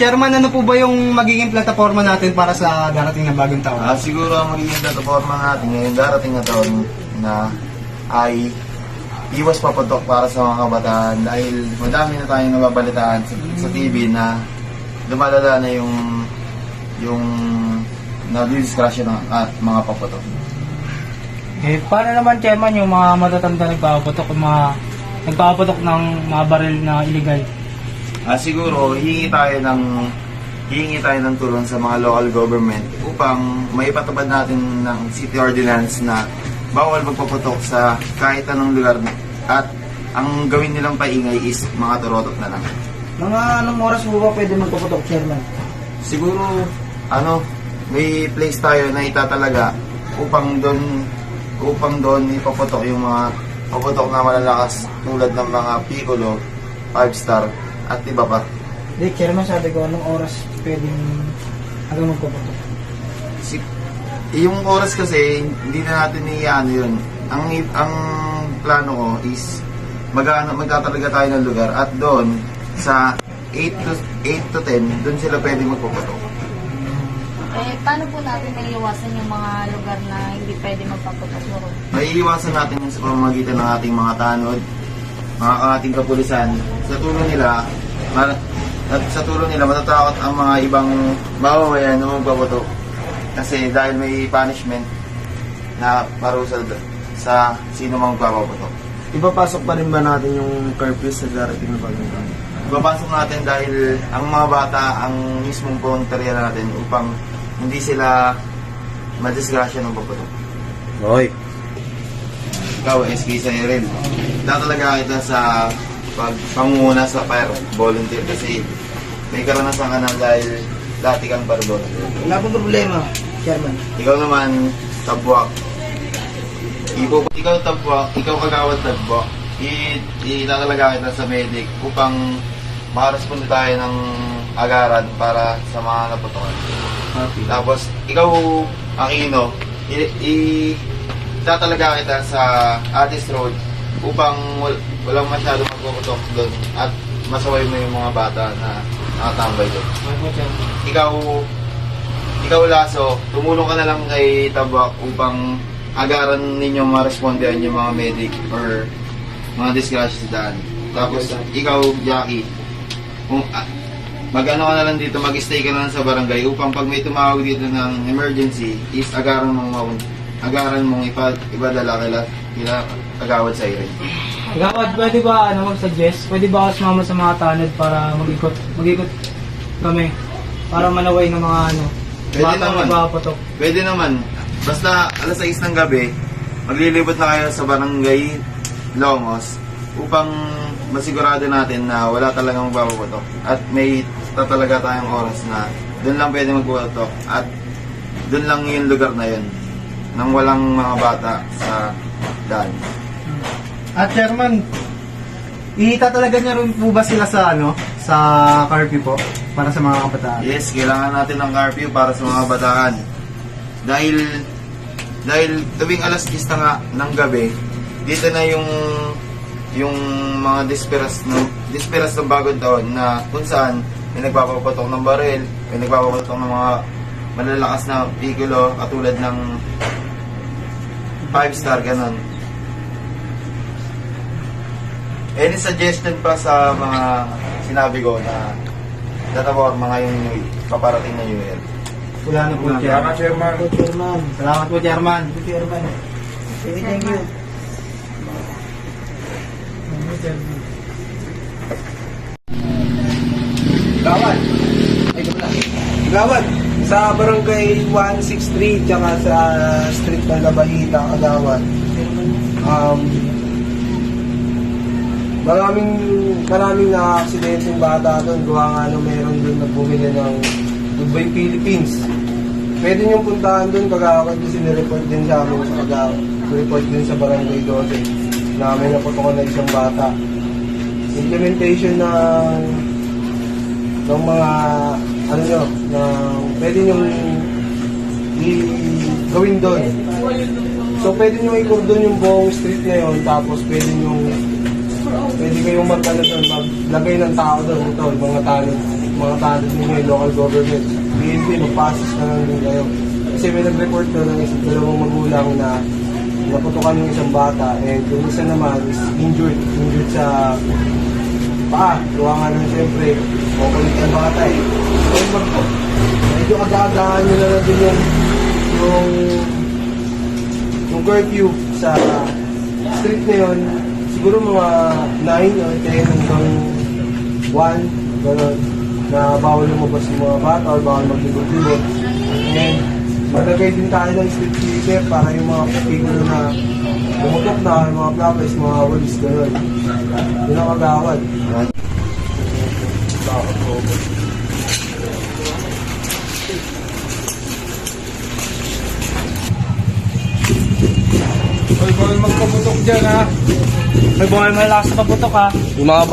Chairman, ano po ba yung magiging plataforma natin para sa darating na bagong taon? Siguro ang magiging plataforma natin ngayong darating na taon na ay iwas paputok para sa mga kabataan dahil madami na tayong nababalitaan sa TV na lumalala na yung nadidiskrasya ng mga paputok. Paano naman, Chairman, yung mga matatanda nagpapaputok ng mga baril na illegal? Siguro hihingi tayo ng tulong sa mga local government upang maipatupad natin ng city ordinance na bawal magpaputok sa kahit anong lugar at ang gawin nilang paingay is mga turotot na lang. Mga anong oras po ba pwede magpaputok, Chairman? Siguro may place tayo na itatalaga upang doon ipaputok yung mga paputok na malalakas tulad ng mga Piccolo, 5-star at iba pa. Hindi, Chairman, sabi ko, anong oras pwedeng hanggang magpaputok? Yung oras kasi, hindi na natin iano yun. Ang plano ko is magtatalaga tayo ng lugar at doon sa 8 to 10, doon sila pwede magpaputok. Paano po natin maiiwasan yung mga lugar na hindi pwede magpaputok mo? Maiiwasan natin yung sa pamamagitan ng ating mga tanod, mga ating kapulisan. Sa tulong nila matatakot ang mga ibang mamamayan na magpaputok. Kasi dahil may punishment na parusa sa sino mang magpapaputok. Ipapasok pa rin ba natin yung curfew sa darating na bagong taon? Ipapasok natin dahil ang mga bata ang mismong voluntarya natin upang hindi sila madisgrasya ng paputok. Hoy! Ikaw, SK Cyril, tatalaga kita sa pangunguna sa fire volunteer kasi may karanasan ka na dahil dati kang barbon. Wala pong problema, Chairman. Ikaw naman, tabwak. Ikaw tabwak, ikaw kagawad tabwak. Itatalaga kita sa medic upang makaresponde tayo ng agaran para sa mga naputokan. Okay. Tapos, ikaw, Aquino, itatalaga kita sa Addis Road upang walang masyadong magpuputok doon at masaway mo yung mga bata na nakatambay doon. Ikaw Lasso, tumulong ka na lang kay Tabak upang agaran ninyo marespondehan yung mga medic or mga disgrasya sa daan. Tapos ikaw, Jackie, mag-ano ka na lang dito, mag-stay ka na lang sa barangay upang pag may tumawag dito ng emergency is agaran mong ipadala kila agawad sa irin. Agawad, pwede ba mag-suggest? Pwede ba ako sumama sa mga tanod para mag-ikot kami? Para manaway ng mga Pwede bata naman. nagpapaputok. Pwede naman. Basta alas 6 ng gabi, maglilibot na kayo sa barangay Longos upang masigurado natin na wala talagang magpapaputok. At may tatalaga tayong oras na doon lang pwede magpapaputok at doon lang yung lugar na yun nang walang mga bata sa daan. Chairman, itatalaga niya rin po ba sila sa sa curfew po para sa mga kabataan? Yes, kailangan natin ng curfew para sa mga bataan. Dahil tuwing alas 10 na nga ng gabi, dito na yung mga disperas ng bagong taon na kung saan may nagpapaputok ng baril, may nagpapaputok ng mga malalakas na Piccolo katulad ng 5-star ganon. Any suggestion pa sa mga sinabi ko na tataporma ngayong paparating na New Year? Wala na po, Salamat, Chairman. Chairman. Salamat po, Chairman. Chairman. Thank you. Gawad. Ay, ito pala. Gawad. Sa barangay 163 tsaka sa street ng Labalita, Agawad. Maraming na aksidente yung bata doon. Gawa nga nung meron doon na bumili ng Goodbye Philippines. Pwede niyong puntahan doon, Kagawad, kasi nireport din sa amin sa Kagawad. Report din sa barangay 12 na may naputokan na isang bata. Implementation ng mga ano nyo, na pwede nyo gawin doon. So pwede nyo i-cordon yung buong street na yun, tapos pwede kayong magkano doon, maglagay ng tao doon, ito, yung mga tanod nyo yung local government. PNP, mag-passes na lang din kayo. Kasi may nag-report doon ng dalawang magulang na naputukan yung isang bata, and yung isa naman is injured sa paa. Gawa nga lang siyempre, kukulit ang bata eh. So medyo aga-agahan nyo na lang din yung curfew sa street na yun. Siguro mga 9 or 10 hanggang 1, gano'n, na bawal lumabas yung mga bata or bawal maglibot-libot. And maglagay din tayo ng street sweeper para yung mga people na bumutok na, yung mga flappers, mga walis, gano'n. Yun ang agawad. Hoy, bawal magpaputok dyan ha. Hoy, bawal malakas sa paputok ha. Yung mga